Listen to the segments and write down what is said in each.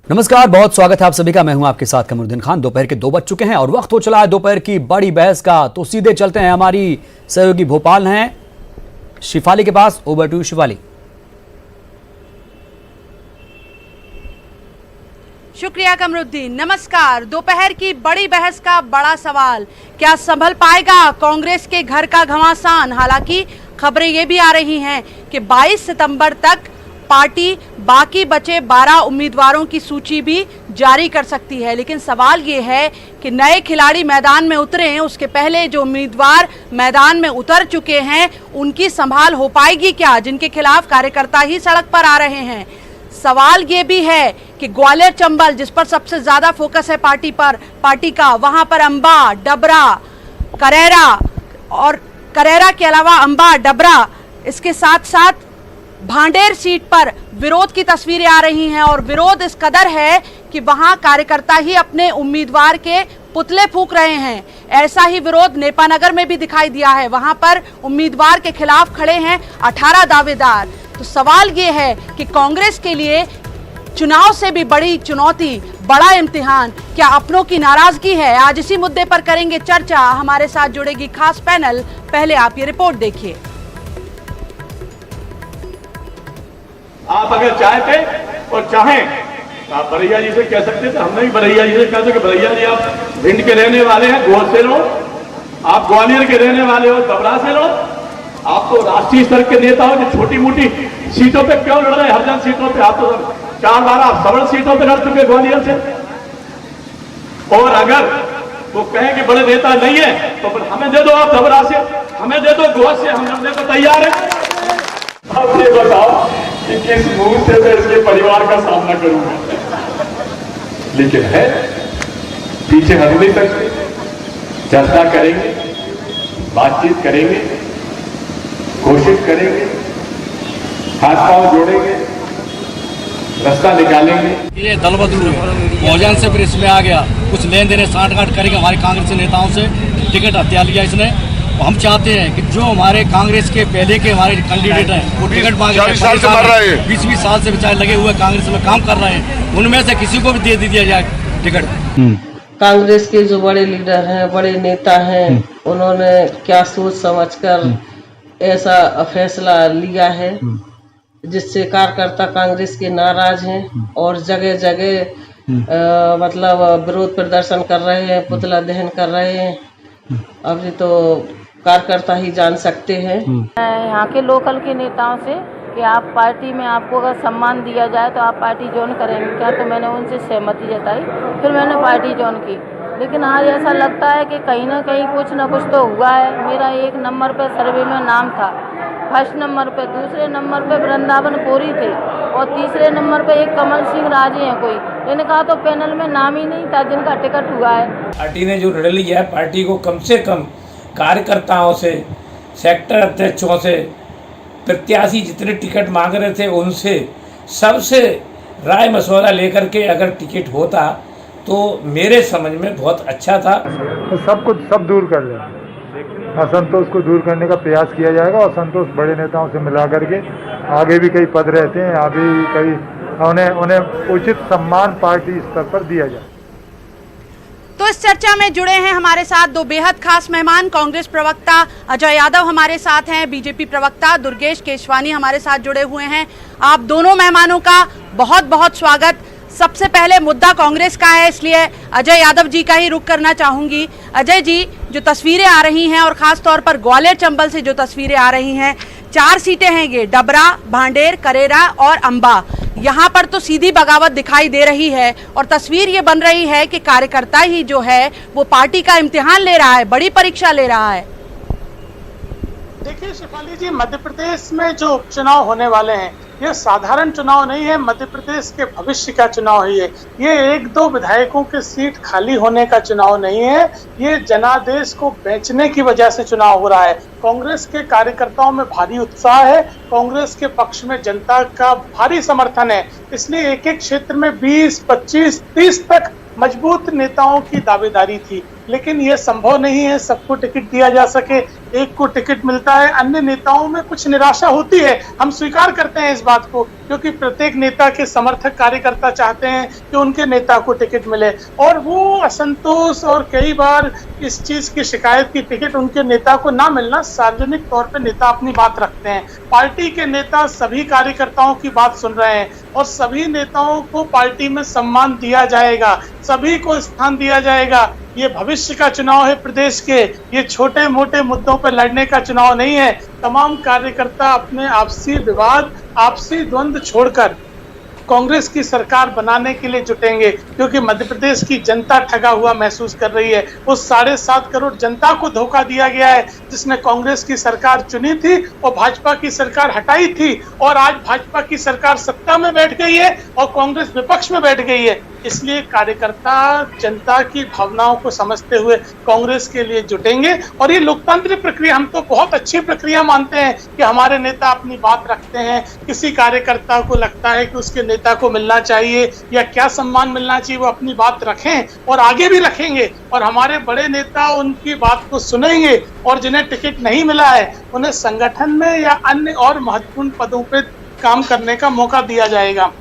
नमस्कार, बहुत स्वागत है आप सभी का। मैं हूं आपके साथ कमरुद्दीन खान। दोपहर के 2 बज चुके हैं और वक्त हो चला है दोपहर की बड़ी बहस का। तो सीधे चलते हैं, हमारी सहयोगी भोपाल हैं शिफाली के पास। Over to Shifali. शुक्रिया कमरुद्दीन। नमस्कार। दोपहर की बड़ी बहस का बड़ा सवाल, क्या संभल पाएगा कांग्रेस के घर का घमासान? हालांकि खबरें ये भी आ रही हैं कि 22 सितंबर तक पार्टी बाकी बचे 12 उम्मीदवारों की सूची भी जारी कर सकती है। लेकिन सवाल ये है कि नए खिलाड़ी मैदान में उतरे हैं, उसके पहले जो उम्मीदवार मैदान में उतर चुके हैं उनकी संभाल हो पाएगी क्या, जिनके खिलाफ कार्यकर्ता ही सड़क पर आ रहे हैं? सवाल ये भी है कि ग्वालियर चंबल, जिस पर सबसे ज्यादा फोकस है पार्टी का, वहां पर अंबा, डबरा, करेरा और करेरा के अलावा अंबा, डबरा, इसके साथ साथ भांडेर सीट पर विरोध की तस्वीरें आ रही हैं। और विरोध इस कदर है कि वहां कार्यकर्ता ही अपने उम्मीदवार के पुतले फूंक रहे हैं। ऐसा ही विरोध नेपानगर में भी दिखाई दिया है। वहां पर उम्मीदवार के खिलाफ खड़े हैं 18 दावेदार। तो सवाल ये है कि कांग्रेस के लिए चुनाव से भी बड़ी चुनौती, बड़ा इम्तिहान क्या अपनों की नाराजगी है? आज इसी मुद्दे पर करेंगे चर्चा। हमारे साथ जुड़ेगी खास पैनल। पहले आप ये रिपोर्ट देखिए। आप अगर चाहते और चाहें तो आप बरैया जी से कह सकते थे, हमने भी बरैया जी से कहा था कि बरैया जी आप भिंड के रहने वाले हैं, गोद से लो। आप ग्वालियर के रहने वाले हो, डबरा से लो। आप तो राष्ट्रीय स्तर के नेता हो, जो छोटी मोटी सीटों पे क्यों लड़ रहे हैं? हर सीटों पे आप तो 4 बार आप सबल सीटों पे लड़ चुके ग्वालियर से। और अगर वो कहें कि बड़े नेता नहीं है तो फिर हमें दे दो, आप डबरा से, हमें दे दो गोद से, हम लड़ने को तैयार है। आप ये बताओ कि किस मुंह से मैं इसके परिवार का सामना करूंगा? लेकिन है, पीछे हट नहीं सकते। चर्चा करेंगे, बातचीत करेंगे, कोशिश करेंगे, हाथ पांव जोड़ेंगे, रास्ता निकालेंगे। ये दल बदलू भोजन से फिर इसमें आ गया, कुछ लेन देन सांठ-गांठ करेंगे हमारे कांग्रेस नेताओं से। टिकट हत्या लिया इसने। हम चाहते हैं कि जो हमारे कांग्रेस के पहले के हमारे कैंडिडेट हैं वो टिकट मांग रहे हैं, 20-20 साल से बेचारे लगे हुए कांग्रेस में काम कर रहे हैं, उनमें से किसी को भी दे दिया जाए टिकट। कांग्रेस के जो बड़े लीडर हैं, बड़े नेता हैं, उन्होंने क्या सोच समझकर ऐसा फैसला लिया है जिससे कार्यकर्ता कांग्रेस के नाराज हैं और जगह जगह मतलब विरोध प्रदर्शन कर रहे हैं, पुतला दहन कर रहे हैं। अभी तो कार्यकर्ता ही जान सकते हैं। यहाँ के लोकल के नेताओं से कि आप पार्टी में, आपको अगर सम्मान दिया जाए तो आप पार्टी ज्वाइन करेंगे क्या? तो मैंने उनसे सहमति जताई, फिर मैंने पार्टी ज्वाइन की। लेकिन आज ऐसा लगता है कि कहीं ना कहीं कुछ न कुछ तो हुआ है। मेरा 1 नंबर पे सर्वे में नाम था, फर्स्ट नंबर पे, दूसरे नंबर पे वृंदावन कोरी थे और तीसरे नंबर पे एक कमल सिंह राजे हैं कोई। मैंने कहा तो पैनल में नाम ही नहीं था जिनका टिकट हुआ है। पार्टी ने जो निर्णय लिया है, पार्टी को कम से कम कार्यकर्ताओं से, सेक्टर अध्यक्षों से, प्रत्याशी जितने टिकट मांग रहे थे उनसे सबसे राय मशवरा लेकर के अगर टिकट होता तो मेरे समझ में बहुत अच्छा था। तो सब दूर कर लें, असंतोष को दूर करने का प्रयास किया जाएगा। और संतोष बड़े नेताओं से मिला करके आगे भी कई पद रहते हैं, आगे भी कई उन्हें उचित सम्मान पार्टी स्तर पर दिया जाए। तो इस चर्चा में जुड़े हैं हमारे साथ 2 बेहद खास मेहमान। कांग्रेस प्रवक्ता अजय यादव हमारे साथ हैं, बीजेपी प्रवक्ता दुर्गेश केशवानी हमारे साथ जुड़े हुए हैं। आप दोनों मेहमानों का बहुत बहुत स्वागत। सबसे पहले मुद्दा कांग्रेस का है, इसलिए अजय यादव जी का ही रुख करना चाहूंगी। अजय जी, जो तस्वीरें आ रही हैं और खास तौर पर ग्वालियर चंबल से जो तस्वीरें आ रही हैं, 4 सीटें हैं ये, डबरा, भांडेर, करेरा और अंबा। यहाँ पर तो सीधी बगावत दिखाई दे रही है और तस्वीर ये बन रही है कि कार्यकर्ता ही जो है वो पार्टी का इम्तिहान ले रहा है, बड़ी परीक्षा ले रहा है। देखिए शिफाली जी, मध्य प्रदेश में जो उपचुनाव होने वाले हैं ये साधारण चुनाव नहीं है, मध्य प्रदेश के भविष्य का चुनाव ही है। ये 1-2 विधायकों के सीट खाली होने का चुनाव नहीं है, ये जनादेश को बेचने की वजह से चुनाव हो रहा है। कांग्रेस के कार्यकर्ताओं में भारी उत्साह है, कांग्रेस के पक्ष में जनता का भारी समर्थन है, इसलिए एक एक क्षेत्र में 20, 25, 30 तक मजबूत नेताओं की दावेदारी थी। लेकिन ये संभव नहीं है सबको टिकट दिया जा सके। एक को टिकट मिलता है, अन्य नेताओं में कुछ निराशा होती है, हम स्वीकार करते हैं इस बात को, क्योंकि प्रत्येक नेता के समर्थक कार्यकर्ता चाहते हैं कि उनके नेता को टिकट मिले, और वो असंतोष और कई बार इस चीज की शिकायत की टिकट उनके नेता को ना मिलना, सार्वजनिक तौर पर नेता अपनी बात रखते हैं। पार्टी के नेता सभी कार्यकर्ताओं की बात सुन रहे हैं और सभी नेताओं को पार्टी में सम्मान दिया जाएगा, सभी को स्थान दिया जाएगा। ये भविष्य का चुनाव है प्रदेश के, ये छोटे मोटे मुद्दों पर लड़ने का चुनाव नहीं है। तमाम कार्यकर्ता अपने आपसी विवाद, आपसी द्वंद्व छोड़कर कांग्रेस की सरकार बनाने के लिए जुटेंगे, क्योंकि मध्य प्रदेश की जनता ठगा हुआ महसूस कर रही है। उस 7.5 करोड़ जनता को धोखा दिया गया है, जिसने कांग्रेस की सरकार चुनी थी और भाजपा की सरकार हटाई थी, और आज भाजपा की सरकार सत्ता में बैठ गई है और कांग्रेस विपक्ष में बैठ गई है। इसलिए कार्यकर्ता जनता की भावनाओं को समझते हुए कांग्रेस के लिए जुटेंगे, और ये लोकतांत्रिक प्रक्रिया हम तो बहुत अच्छी प्रक्रिया मानते हैं कि हमारे नेता अपनी बात रखते हैं। किसी कार्यकर्ता को लगता है कि उसके नेता को मिलना चाहिए या क्या सम्मान मिलना चाहिए, वो अपनी बात रखें और आगे भी रखेंगे, और हमारे बड़े नेता उनकी बात को सुनेंगे, और जिन्हें टिकट नहीं मिला है उन्हें संगठन में या अन्य और महत्वपूर्ण पदों पर काम करने का मौका दिया जाएगा।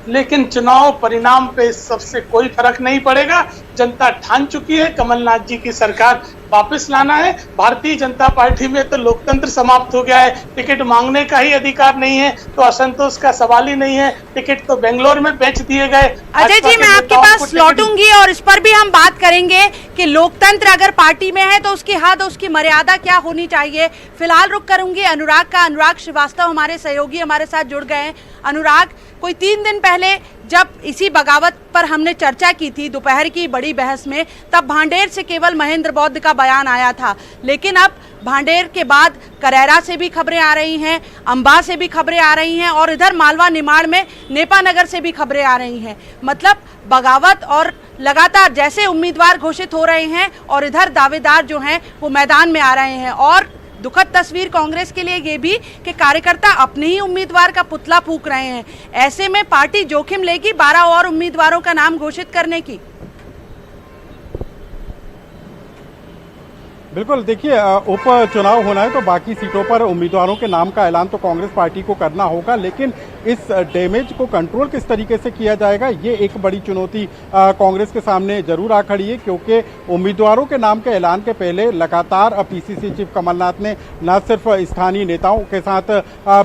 लेकिन चुनाव परिणाम पे सबसे कोई फर्क नहीं पड़ेगा। जनता ठान चुकी है कमलनाथ जी की सरकार वापस लाना है। भारतीय जनता पार्टी में तो लोकतंत्र समाप्त हो गया है, टिकट मांगने का ही अधिकार नहीं है, तो असंतोष का सवाल ही नहीं है। टिकट तो बेंगलोर में बेच दिए गए। अजय जी, मैं आपके पास लौटूंगी और इस पर भी हम बात करेंगे कि लोकतंत्र अगर पार्टी में है तो उसकी हद, उसकी मर्यादा क्या होनी चाहिए। फिलहाल रुक करूंगी अनुराग श्रीवास्तव हमारे सहयोगी हमारे साथ जुड़ गए हैं। अनुराग, कोई 3 दिन पहले जब इसी बगावत पर हमने चर्चा की थी दोपहर की बड़ी बहस में, तब भांडेर से केवल महेंद्र बौद्ध का बयान आया था, लेकिन अब भांडेर के बाद करैरा से भी खबरें आ रही हैं, अंबा से भी खबरें आ रही हैं, और इधर मालवा निमाड़ में नेपानगर से भी खबरें आ रही हैं। मतलब बगावत और लगातार जैसे उम्मीदवार घोषित हो रहे हैं और इधर दावेदार जो हैं वो मैदान में आ रहे हैं। और दुखद तस्वीर कांग्रेस के लिए ये भी कि कार्यकर्ता अपने ही उम्मीदवार का पुतला फूंक रहे हैं। ऐसे में पार्टी जोखिम लेगी 12 और उम्मीदवारों का नाम घोषित करने की। बिल्कुल, देखिए उप चुनाव होना है तो बाकी सीटों पर उम्मीदवारों के नाम का ऐलान तो कांग्रेस पार्टी को करना होगा, लेकिन इस डैमेज को कंट्रोल किस तरीके से किया जाएगा, ये एक बड़ी चुनौती कांग्रेस के सामने जरूर आ खड़ी है। क्योंकि उम्मीदवारों के नाम के ऐलान के पहले लगातार पीसीसी चीफ कमलनाथ ने न सिर्फ स्थानीय नेताओं के साथ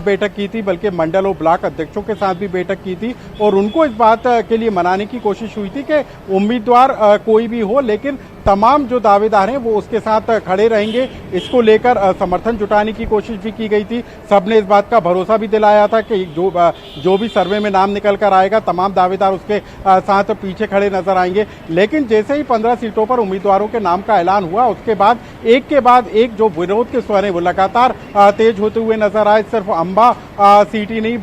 बैठक की थी, बल्कि मंडल और ब्लॉक अध्यक्षों के साथ भी बैठक की थी, और उनको इस बात के लिए मनाने की कोशिश हुई थी कि उम्मीदवार कोई भी हो, लेकिन तमाम जो दावेदार हैं वो उसके साथ खड़े रहेंगे। इसको लेकर समर्थन जुटाने की कोशिश भी की गई थी। सबने इस बात का भरोसा भी दिलाया था कि जो भी सर्वे में नाम निकल कर आएगा तमाम दावेदार उसके साथ पीछे खड़े नजर आएंगे। लेकिन जैसे ही 15 सीटों पर उम्मीदवारों के नाम का ऐलान हुआ, उसके बाद एक जो विरोध के स्वर हैं वो लगातार तेज होते हुए नजर आए। सिर्फ अंबा सीट ही नहीं,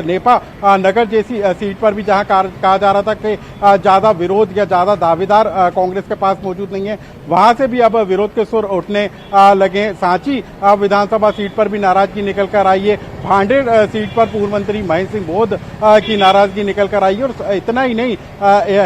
नेपा नगर जैसी सीट पर भी जहां कहा जा रहा था कि ज्यादा विरोध या ज्यादा दावेदार कांग्रेस के पास मौजूद नहीं है, वहां से भी अब विरोध के सुर उठने लगे। सांची विधानसभा सीट पर भी नाराजगी निकल कर आई है। भांडेर सीट पर पूर्व मंत्री महेंद्र सिंह बौद्ध की नाराजगी निकल कर आई है। और इतना ही नहीं,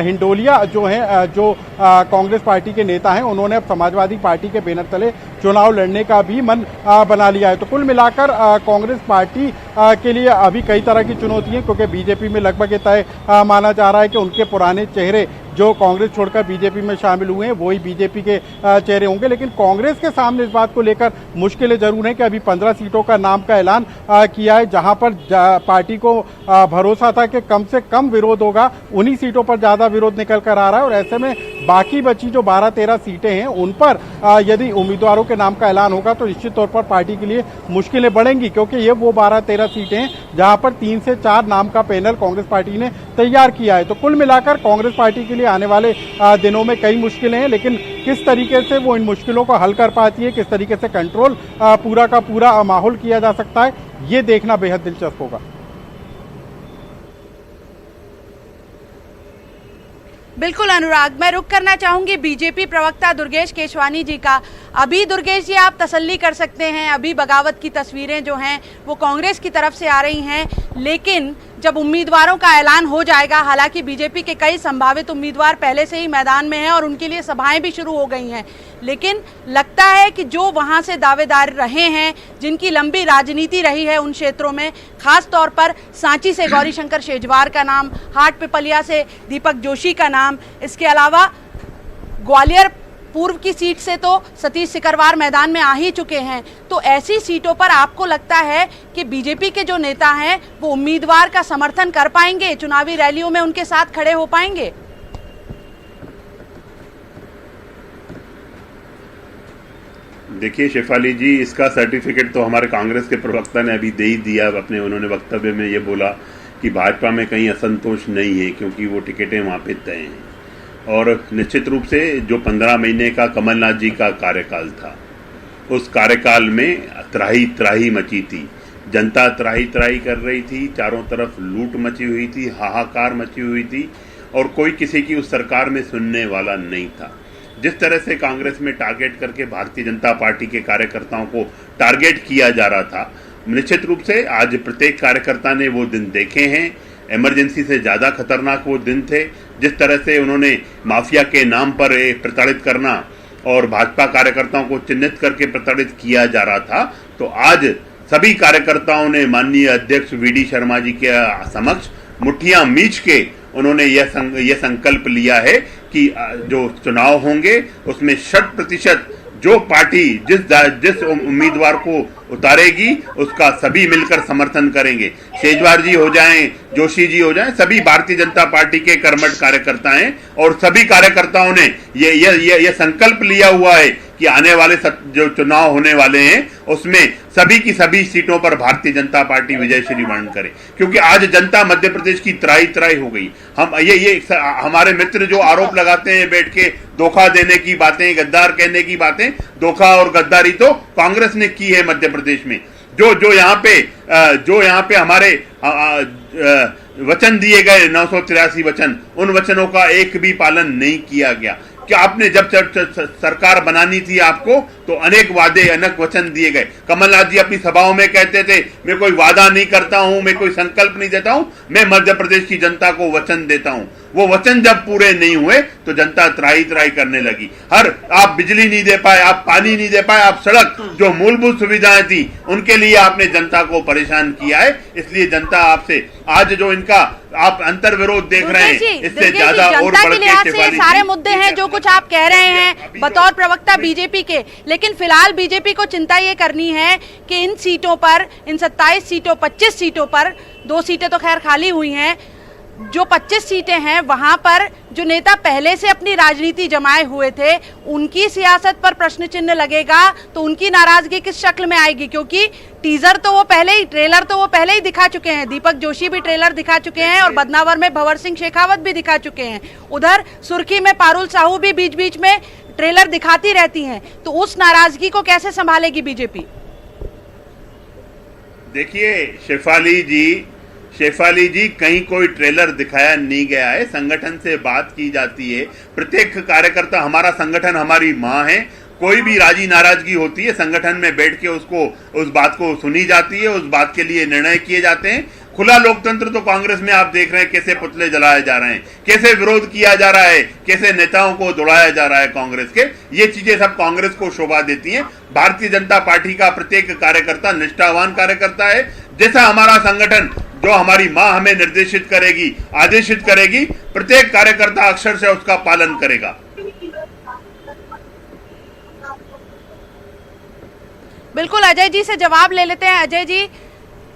हिंडोलिया जो है, जो कांग्रेस पार्टी के नेता हैं, उन्होंने अब समाजवादी पार्टी के बैनर तले चुनाव लड़ने का भी मन बना लिया है। तो कुल मिलाकर कांग्रेस पार्टी के लिए अभी कई तरह की चुनौतियां, क्योंकि बीजेपी में लगभग ये तय माना जा रहा है कि उनके पुराने चेहरे जो कांग्रेस छोड़कर बीजेपी में शामिल हुए हैं वही बीजेपी के चेहरे होंगे। लेकिन कांग्रेस के सामने इस बात को लेकर मुश्किलें जरूर हैं कि अभी 15 सीटों का नाम का ऐलान किया है, जहां पर पार्टी को भरोसा था कि कम से कम विरोध होगा, उन्हीं सीटों पर ज्यादा विरोध निकल कर आ रहा है। और ऐसे में बाकी बची जो 12-13 सीटें हैं उन पर यदि उम्मीदवारों के नाम का ऐलान होगा तो निश्चित तौर पर पार्टी के लिए मुश्किलें बढ़ेंगी, क्योंकि ये वो 12-13 सीटें हैं जहां पर 3 से 4 नाम का पैनल कांग्रेस पार्टी ने तैयार किया है। तो कुल मिलाकर कांग्रेस पार्टी के लिए आने वाले दिनों में कई मुश्किलें हैं, लेकिन किस तरीके से वो इन मुश्किलों को हल कर पाती है, किस तरीके से कंट्रोल पूरा का पूरा माहौल किया जा सकता है, ये देखना बेहद दिलचस्प होगा। बिल्कुल अनुराग, मैं रुक करना चाहूंगी बीजेपी प्रवक्ता दुर्गेश केशवानी जी का। अभी दुर्गेश जी आप तसल्ली कर सकते हैं, अभी बगावत की तस्वीरें जो हैं वो कांग्रेस की तरफ से आ रही हैं, लेकिन जब उम्मीदवारों का ऐलान हो जाएगा, हालांकि बीजेपी के कई संभावित उम्मीदवार पहले से ही मैदान में हैं और उनके लिए सभाएं भी शुरू हो गई हैं, लेकिन लगता है कि जो वहां से दावेदार रहे हैं, जिनकी लंबी राजनीति रही है उन क्षेत्रों में, खास तौर पर सांची से गौरीशंकर शेजवार का नाम, हाट पिपलिया से दीपक जोशी का नाम, इसके अलावा ग्वालियर पूर्व की सीट से तो सतीश सिकरवार मैदान में आ ही चुके हैं। तो ऐसी सीटों पर आपको लगता है कि बीजेपी के जो नेता हैं वो उम्मीदवार का समर्थन कर पाएंगे, चुनावी रैलियों में उनके साथ खड़े हो पाएंगे? देखिए शेफाली जी, इसका सर्टिफिकेट तो हमारे कांग्रेस के प्रवक्ता ने अभी दे ही दिया। अपने उन्होंने वक्तव्य में ये बोला कि भाजपा में कहीं असंतोष नहीं है क्योंकि वो टिकटें वहाँ पे तय हैं। और निश्चित रूप से जो 15 महीने का कमलनाथ जी का कार्यकाल था, उस कार्यकाल में त्राही त्राही मची थी, जनता त्राही त्राही कर रही थी, चारों तरफ लूट मची हुई थी, हाहाकार मची हुई थी और कोई किसी की उस सरकार में सुनने वाला नहीं था। जिस तरह से कांग्रेस में टारगेट करके भारतीय जनता पार्टी के कार्यकर्ताओं को टारगेट किया जा रहा था, निश्चित रूप से आज प्रत्येक कार्यकर्ता ने वो दिन देखे हैं। इमरजेंसी से ज़्यादा खतरनाक वो दिन थे। जिस तरह से उन्होंने माफिया के नाम पर प्रताड़ित करना और भाजपा कार्यकर्ताओं को चिन्हित करके प्रताड़ित किया जा रहा था, तो आज सभी कार्यकर्ताओं ने माननीय अध्यक्ष वीडी शर्मा जी के समक्ष मुट्ठियां मींच के उन्होंने यह संकल्प लिया है कि जो चुनाव होंगे उसमें 100% जो पार्टी जिस उम्मीदवार को उतारेगी उसका सभी मिलकर समर्थन करेंगे। शेजवार जी हो जाएं, जोशी जी हो जाएं, सभी भारतीय जनता पार्टी के कर्मठ कार्यकर्ता हैं और सभी कार्यकर्ताओं ने ये संकल्प लिया हुआ है कि आने वाले जो चुनाव होने वाले हैं उसमें सभी की सभी सीटों पर भारतीय जनता पार्टी विजय श्री वर्ण करे, क्योंकि आज जनता मध्य प्रदेश की त्राही त्राही हो गई। हम ये हमारे मित्र जो आरोप लगाते हैं बैठ के धोखा देने की बातें, गद्दार कहने की बातें, धोखा और गद्दारी तो कांग्रेस ने की है मध्य प्रदेश में। जो यहाँ पे हमारे वचन दिए गए 983 वचन, उन वचनों का एक भी पालन नहीं किया गया। क्या आपने जब सरकार बनानी थी आपको तो अनेक वादे, अनेक वचन दिए गए। कमलनाथ जी अपनी सभाओं में कहते थे मैं कोई वादा नहीं करता हूं, मैं कोई संकल्प नहीं देता हूं, मैं मध्य प्रदेश की जनता को वचन देता हूं। वो वचन जब पूरे नहीं हुए तो जनता त्राही त्राही करने लगी। आप बिजली नहीं दे पाए, आप पानी नहीं दे पाए, आप सड़क, जो मूलभूत सुविधाएं थी उनके लिए आपने जनता को परेशान किया है। इसलिए जनता आपसे आज जो इनका आप अंतर विरोध देख रहे हैं, इससे ज्यादा और बढ़ के सारे मुद्दे हैं जो कुछ आप कह रहे हैं बतौर प्रवक्ता बीजेपी के, लेकिन फिलहाल बीजेपी को चिंता ये करनी है कि इन सीटों पर, इन 27 सीटों 25 सीटों पर, 2 सीटें तो खैर खाली हुई हैं, जो 25 सीटें हैं वहां पर जो नेता पहले से अपनी राजनीति जमाए हुए थे उनकी सियासत पर प्रश्न चिन्ह लगेगा तो उनकी नाराजगी किस शक्ल में आएगी? क्योंकि टीजर तो वो पहले ही, ट्रेलर तो वो पहले ही दिखा चुके हैं, दीपक जोशी भी ट्रेलर दिखा चुके हैं और बदनावर में भंवर सिंह शेखावत भी दिखा चुके हैं, उधर सुर्खी में पारुल साहू भी बीच बीच में ट्रेलर दिखाती रहती हैं। तो उस नाराजगी को कैसे संभालेगी बीजेपी? देखिए शेफाली जी कहीं कोई ट्रेलर दिखाया नहीं गया है। संगठन से बात की जाती है, प्रत्येक कार्यकर्ता, हमारा संगठन हमारी माँ है, कोई भी राजी नाराजगी होती है संगठन में बैठ के उस बात को सुनी जाती है, उस बात के लिए निर्णय किए जाते हैं। खुला लोकतंत्र तो कांग्रेस में आप देख रहे हैं कैसे पुतले जलाए जा रहे हैं, कैसे विरोध किया जा रहा है, कैसे नेताओं को दौड़ाया जा रहा है कांग्रेस के। ये चीजें सब कांग्रेस को शोभा देती हैं। भारतीय जनता पार्टी का प्रत्येक कार्यकर्ता निष्ठावान कार्यकर्ता है। जैसा हमारा संगठन, जो हमारी माँ हमें निर्देशित करेगी, आदेशित करेगी, प्रत्येक कार्यकर्ता अक्षर से उसका पालन करेगा। बिल्कुल, अजय जी से जवाब ले लेते हैं। अजय जी,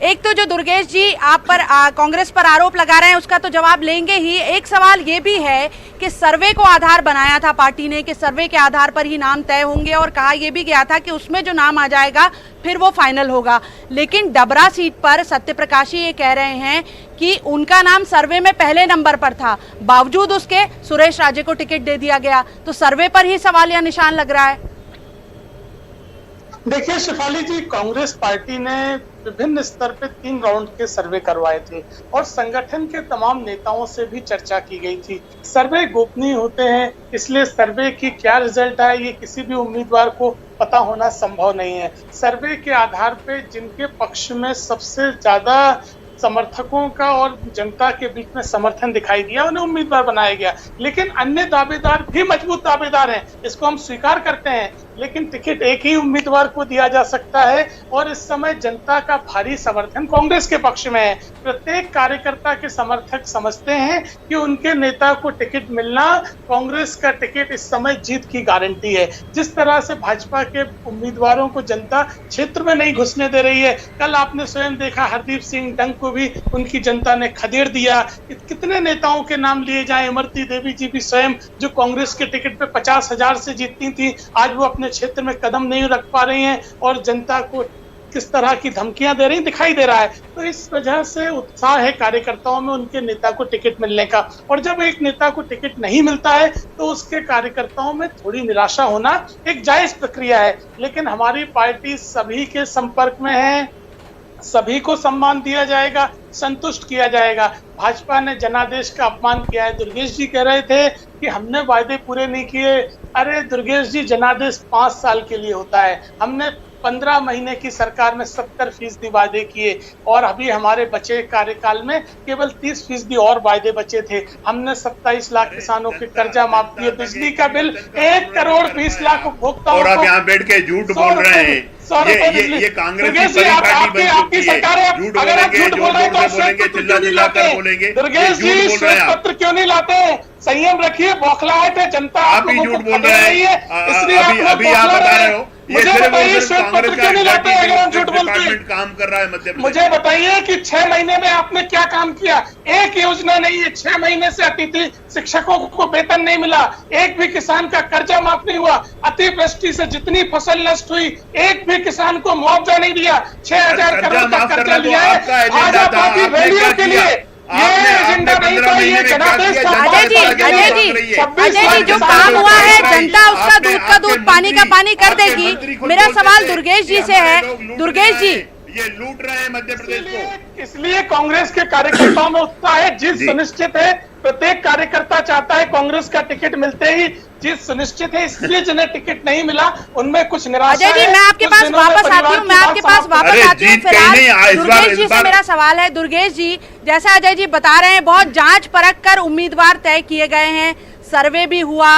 एक तो जो दुर्गेश जी आप पर कांग्रेस पर आरोप लगा रहे हैं उसका तो जवाब लेंगे ही, एक सवाल ये भी है कि सर्वे को आधार बनाया था पार्टी ने कि सर्वे के आधार पर ही नाम तय होंगे और कहा यह भी गया था कि उसमें जो नाम आ जाएगा फिर वो फाइनल होगा। लेकिन डबरा सीट पर सत्यप्रकाशी ये कह रहे हैं कि उनका नाम सर्वे में पहले नंबर पर था, बावजूद उसके सुरेश राजे को टिकट दे दिया गया। तो सर्वे पर ही सवाल या निशान लग रहा है। देखिए शेफाली जी, कांग्रेस पार्टी ने विभिन्न स्तर पे 3 राउंड के सर्वे करवाए थे और संगठन के तमाम नेताओं से भी चर्चा की गई थी। सर्वे गोपनीय होते हैं, इसलिए सर्वे की क्या रिजल्ट है ये किसी भी उम्मीदवार को पता होना संभव नहीं है। सर्वे के आधार पे जिनके पक्ष में सबसे ज्यादा समर्थकों का और जनता के बीच में समर्थन दिखाई दिया, उन्हें उम्मीदवार बनाया गया। लेकिन अन्य दावेदार भी मजबूत दावेदार हैं, इसको हम स्वीकार करते हैं, लेकिन टिकट एक ही उम्मीदवार को दिया जा सकता है और इस समय जनता का भारी समर्थन कांग्रेस के पक्ष में है। प्रत्येक कार्यकर्ता के समर्थक समझते हैं कि उनके नेता को टिकट मिलना कांग्रेस का टिकट इस समय जीत की गारंटी है। जिस तरह से भाजपा के उम्मीदवारों को जनता क्षेत्र में नहीं घुसने दे रही है, कल आपने स्वयं देखा हरदीप सिंह डंग को भी उनकी जनता ने खदेड़ दिया। कितने नेताओं के नाम लिए जाएं, इमरती देवी जी भी स्वयं जो कांग्रेस के टिकट पे 50,000 से जीतती थी, आज वो अपने क्षेत्र में कदम नहीं रख पा रही हैं और जनता को किस तरह की धमकियां दे रही दिखाई दे रहा है। तो इस वजह से उत्साह है कार्यकर्ताओं में उनके नेता को टिकट मिलने का, और जब एक नेता को टिकट नहीं मिलता है तो उसके कार्यकर्ताओं में थोड़ी निराशा होना एक जायज प्रक्रिया है। लेकिन हमारी पार्टी सभी के संपर्क में है, सभी को सम्मान दिया जाएगा, संतुष्ट किया जाएगा। भाजपा ने जनादेश का अपमान किया है। दुर्गेश जी कह रहे थे कि हमने वायदे पूरे नहीं किए। अरे दुर्गेश जी, जनादेश 5 साल के लिए होता है, हमने 15 महीने की सरकार में 70% वायदे किए और अभी हमारे बचे कार्यकाल में केवल 30% और वायदे बचे थे। हमने 27 लाख किसानों के कर्जा माफ किए, बिजली का बिल 1 करोड़ 20 लाख उपभोक्ताओं और आप को यहाँ बैठ के झूठ बोल रहे हैं। ये कांग्रेस की बड़ी पार्टी बन चुकी है। झूठ बोलेंगे, जोर से बोलेंगे, चिल्ला चिल्ला कर बोलेंगे। दुर्गेश जी, श्वेत पत्र क्यों नहीं लाते? संयम रखिए, बौखलाहट है जनता। आप ही झूठ बोल रहे हैं। अभी आप बता रहे हो ये सिर्फ कांग्रेस का डिपार्टमेंट काम कर रहा है मध्य प्रदेश। मुझे बताइए कि 6 महीने में आपने क्या काम किया? एक योजना नहीं है। 6 महीने से अतिथि शिक्षकों को वेतन नहीं मिला, एक भी किसान का कर्जा माफ नहीं हुआ, अतिवृष्टि से जितनी फसल नष्ट हुई एक भी किसान को मुआवजा नहीं दिया। 6,000 करोड़ का कर्जा लिया है। आज आप रैलियों के लिए अजय जी, जो काम हुआ है जनता उसका दूध का दूध पानी का पानी कर देगी। मेरा सवाल दुर्गेश जी से है। दुर्गेश जी, ये लूट रहे हैं मध्य प्रदेश को। इसलिए कांग्रेस के कार्यकर्ताओं में उत्साह है, जीत सुनिश्चित है। प्रत्येक कार्यकर्ता चाहता है कांग्रेस का टिकट मिलते ही जीत सुनिश्चित है। इसलिए जिन्हें टिकट नहीं मिला उनमें कुछ निराशा है। अजय जी, मैं आपके पास वापस आती हूँ। फिलहाल दुर्गेश जी से मेरा सवाल है। दुर्गेश जी, जैसा अजय जी बता रहे हैं, बहुत जांच परख कर उम्मीदवार तय किए गए हैं, सर्वे भी हुआ,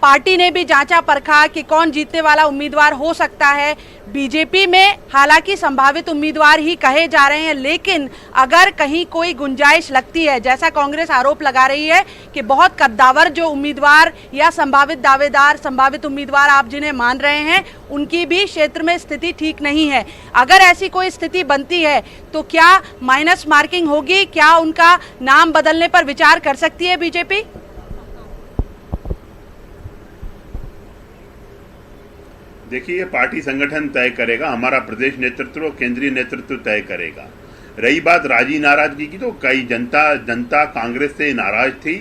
पार्टी ने भी जांचा परखा कि कौन जीतने वाला उम्मीदवार हो सकता है। बीजेपी में हालांकि संभावित उम्मीदवार ही कहे जा रहे हैं, लेकिन अगर कहीं कोई गुंजाइश लगती है, जैसा कांग्रेस आरोप लगा रही है कि बहुत कद्दावर जो उम्मीदवार या संभावित दावेदार, संभावित उम्मीदवार आप जिन्हें मान रहे हैं, उनकी भी क्षेत्र में स्थिति ठीक नहीं है। अगर ऐसी कोई स्थिति बनती है तो क्या माइनस मार्किंग होगी? क्या उनका नाम बदलने पर विचार कर सकती है बीजेपी? देखिए, पार्टी संगठन तय करेगा, हमारा प्रदेश नेतृत्व और केंद्रीय नेतृत्व तय करेगा। रही बात राजी नाराजगी की, तो कई जनता कांग्रेस से नाराज थी,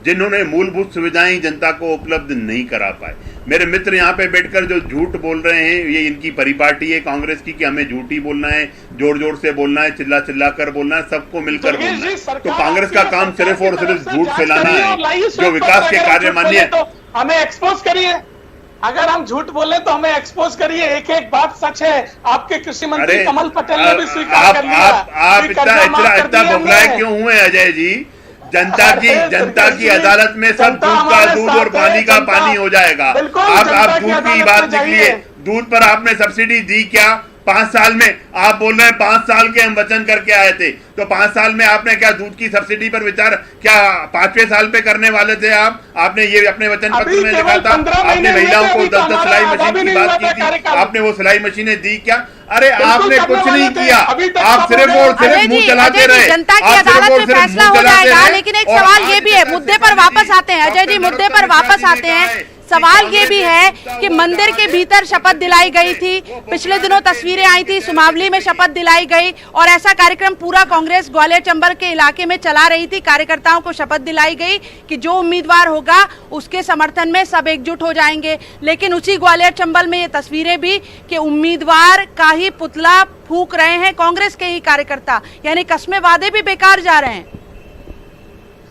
जिन्होंने मूलभूत सुविधाएं जनता को उपलब्ध नहीं करा पाए। मेरे मित्र यहाँ पे बैठकर जो झूठ बोल रहे हैं, ये इनकी परिपाटी है कांग्रेस की कि हमें झूठी बोलना है, जोर जोर से बोलना है, चिल्ला चिल्ला कर बोलना है, सबको मिलकर बोलना है। तो कांग्रेस का काम सिर्फ और सिर्फ झूठ फैलाना है। जो विकास के कार्य माननीय, हमें एक्सपोज करिए। अगर हम झूठ बोले तो हमें एक्सपोज करिए। एक एक बात सच है। आपके कृषि मंत्री कमल पटेल ने भी स्वीकार कर लिया। आप इतना बौखलाए क्यों हुए अजय जी? जनता की अदालत में सब दूध का दूध और पानी का पानी हो जाएगा। आप दूध की बात निकलिए, दूध पर आपने सब्सिडी दी क्या? 5 साल में आप बोल रहे हैं 5 साल के हम वचन करके आए थे, तो 5 साल में आपने क्या दूध की सब्सिडी पर विचार क्या 5वें साल पे करने वाले थे? आपने ये अपने वचन पत्र में लिखा था। आपने महिलाओं को 10-10 सिलाई मशीन की बात की थी, आपने वो सिलाई मशीनें दी क्या? अरे आपने कुछ नहीं किया, आप सिर्फ और सिर्फ मुंह चलाते रहे। जनता की अदालत में फैसला हो जाएगा। लेकिन एक सवाल ये भी है, मुद्दे पर वापस आते हैं अजय जी, मुद्दे पर वापस आते हैं। सवाल ये भी है कि मंदिर के भीतर शपथ दिलाई गई थी, पिछले दिनों तस्वीरें आई थी, सुमावली में शपथ दिलाई गई और ऐसा कार्यक्रम पूरा कांग्रेस ग्वालियर चंबल के इलाके में चला रही थी। कार्यकर्ताओं को शपथ दिलाई गई कि जो उम्मीदवार होगा उसके समर्थन में सब एकजुट हो जाएंगे। लेकिन उसी ग्वालियर चंबल में ये तस्वीरें भी कि उम्मीदवार का ही पुतला फूंक रहे हैं कांग्रेस के ही कार्यकर्ता, यानी कस्में वादे भी बेकार जा रहे हैं।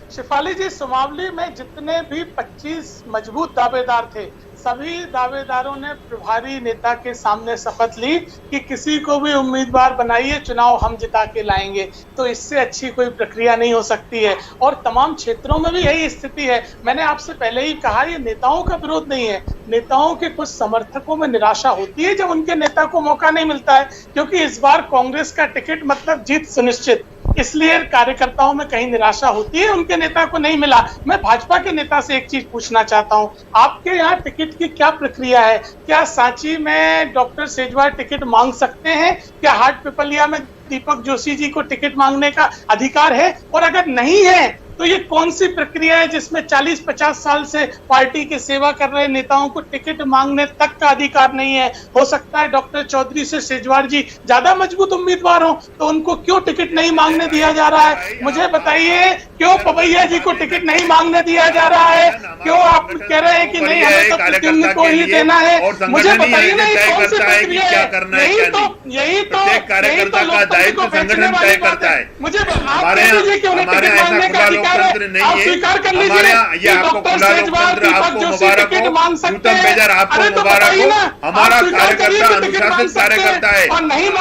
शिफाली जी, सुमावली में जितने भी 25 मजबूत दावेदार थे, सभी दावेदारों ने प्रभारी नेता के सामने शपथ ली कि किसी को भी उम्मीदवार बनाइए, चुनाव हम जिता के लाएंगे। तो इससे अच्छी कोई प्रक्रिया नहीं हो सकती है और तमाम क्षेत्रों में भी यही स्थिति है। मैंने आपसे पहले ही कहा, ये नेताओं का विरोध नहीं है, नेताओं के कुछ समर्थकों में निराशा होती है जब उनके नेता को मौका नहीं मिलता है, क्योंकि इस बार कांग्रेस का टिकट मतलब जीत सुनिश्चित, इसलिए कार्यकर्ताओं में कहीं निराशा होती है, उनके नेता को नहीं मिला। मैं भाजपा के नेता से एक चीज पूछना चाहता हूं, आपके यहाँ टिकट की क्या प्रक्रिया है? क्या सांची में डॉक्टर सेजवार टिकट मांग सकते हैं? क्या हाट पिपलिया में दीपक जोशी जी को टिकट मांगने का अधिकार है? और अगर नहीं है तो ये कौन सी प्रक्रिया है जिसमें 40-50 साल से पार्टी की सेवा कर रहे नेताओं को टिकट मांगने तक का अधिकार नहीं है? हो सकता है डॉक्टर चौधरी से सेजवार जी ज्यादा मजबूत उम्मीदवार हो, तो उनको क्यों टिकट नहीं मांगने दिया जा रहा है? मुझे बताइए, क्यों पवैया जी को टिकट नहीं मांगने दिया जा रहा है? क्यों आप कह रहे हैं कि नहीं, हमें तो प्रत्युम्न को ही देना है? मुझे बताइए ना, कौन सी प्रक्रिया है? यही तो लोकतंत्र को बेचने वाली बात है। मुझे आप कह दीजिए कि उन्हें टिकट मांगने का लोकतंत्र नहीं है, स्वीकार कर लीजिए। हमारे यहाँ ये आपको खुला लोकतंत्र, आपको मुबारक हो, न्यूनतम बेजर आपको मुबारक हो। हमारा कार्यकर्ता अनुशासित कार्यकर्ता है,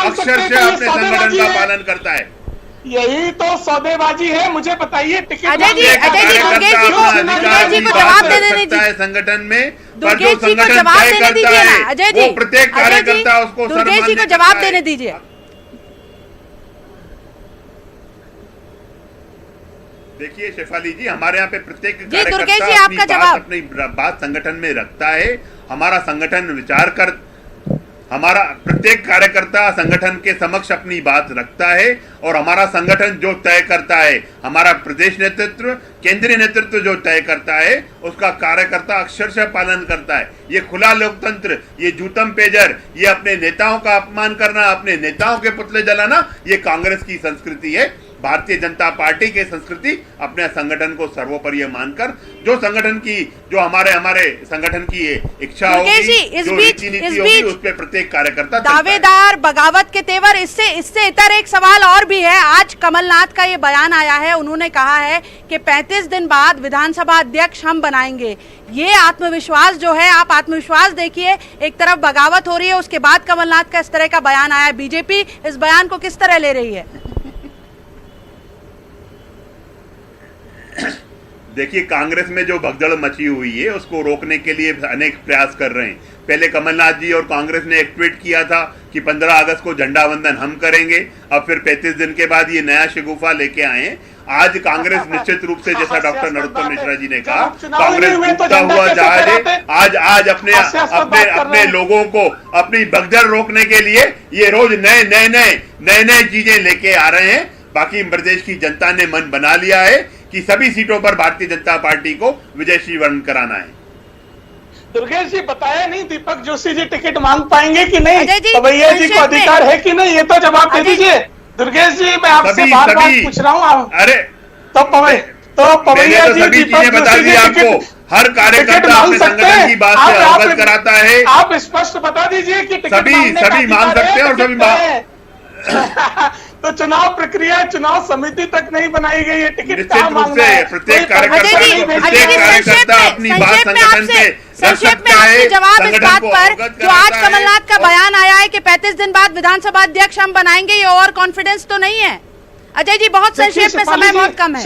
अक्षर से अपने संगठन का पालन करता है। यही तो सौदेबाजी है। मुझे बताइए, टिकट दुर्गेश जी को जवाब देने दीजिए संगठन में, पर जो संगठन तय करता है वो प्रत्येक कार्यकर्ता उसको दुर्गेश जी को जवाब देने दीजिए। देखिए शेफाली जी, हमारे यहाँ पे प्रत्येक कार्यकर्ता अपनी बात संगठन में रखता है। हमारा संगठन विचार कर, हमारा प्रत्येक कार्यकर्ता संगठन के समक्ष अपनी बात रखता है और हमारा संगठन जो तय करता है, हमारा प्रदेश नेतृत्व, केंद्रीय नेतृत्व जो तय करता है उसका कार्यकर्ता अक्षरशः पालन करता है। ये खुला लोकतंत्र, ये जूतम पेजर, ये अपने नेताओं का अपमान करना, अपने नेताओं के पुतले जलाना, ये कांग्रेस की संस्कृति है। भारतीय जनता पार्टी की संस्कृति अपने संगठन को सर्वोपरि मानकर, जो संगठन की, जो हमारे संगठन की इच्छा होगी, जो रीति नीति होगी, उस पे प्रत्येक कार्यकर्ता दावेदार बगावत के तेवर। इससे इतर एक सवाल और भी है। आज कमलनाथ का ये बयान आया है, उन्होंने कहा है कि 35 दिन बाद विधानसभा अध्यक्ष हम बनाएंगे। ये आत्मविश्वास जो है, आप आत्मविश्वास देखिए, एक तरफ बगावत हो रही है, उसके बाद कमलनाथ का इस तरह का बयान आया। बीजेपी इस बयान को किस तरह ले रही है? देखिए, कांग्रेस में जो भगदड़ मची हुई है उसको रोकने के लिए अनेक प्रयास कर रहे हैं। पहले कमलनाथ जी और कांग्रेस ने एक ट्वीट किया था कि 15 अगस्त को झंडा वंदन हम करेंगे। अब फिर 35 दिन के बाद ये नया शगुफा लेके आए। आज कांग्रेस निश्चित रूप से, जैसा डॉक्टर नरोत्तम मिश्रा जी ने कहा, कांग्रेस डूबता हुआ जहाज है। आज अपने लोगों को अपनी भगदड़ रोकने के लिए ये रोज नए चीजें लेके आ रहे हैं। बाकी प्रदेश की जनता ने मन बना लिया है कि सभी सीटों पर भारतीय जनता पार्टी को विजयश्री वर्ण कराना है। दुर्गेश जी, बताया नहीं दीपक जोशी जी टिकट मांग पाएंगे कि नहीं? पवैया जी को अधिकार है कि नहीं? ये तो जवाब दे दीजिए। दुर्गेश जी, मैं आपसे बार बार पूछ रहा हूँ। अरे तो पवैया जी, सभी चीजें बता दी आपको। हर कार्यकर्ता अपने संगठन की बात से अवगत कराता है। आप स्पष्ट बता दीजिए कि सभी मांग सकते हैं और सभी तो चुनाव प्रक्रिया, चुनाव समिति तक नहीं बनाई गई है, टिकट कहाँ मांगना है? प्रत्येक कार्यकर्ता अपनी बात संगठन पे संक्षेप में आपसे जवाब इस बात पर, जो आज कमलनाथ का बयान आया है कि 35 दिन बाद विधानसभा अध्यक्ष हम बनाएंगे, ये ओवर कॉन्फिडेंस तो नहीं है? अजय जी, बहुत संक्षेप में, समय बहुत कम है।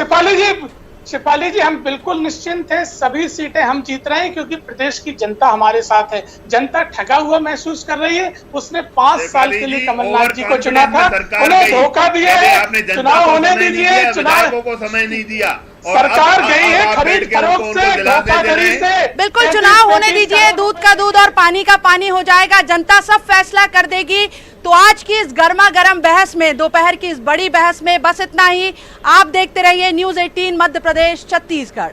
शिपाली जी, हम बिल्कुल निश्चिंत हैं, सभी सीटें हम जीत रहे हैं क्योंकि प्रदेश की जनता हमारे साथ है। जनता ठगा हुआ महसूस कर रही है। उसने 5 साल के लिए कमलनाथ जी को चुना था, उन्हें धोखा दिया है। चुनाव होने दीजिए, चुनाव को समय नहीं दिया। सरकार गई है खरीद फरोख्त से, धोखाधड़ी से। बिल्कुल, चुनाव होने दीजिए, दूध का दूध और पानी का पानी हो जाएगा, जनता सब फैसला कर देगी। तो आज की इस गर्मा गर्म बहस में, दोपहर की इस बड़ी बहस में बस इतना ही। आप देखते रहिए न्यूज़ 18 मध्य प्रदेश छत्तीसगढ़।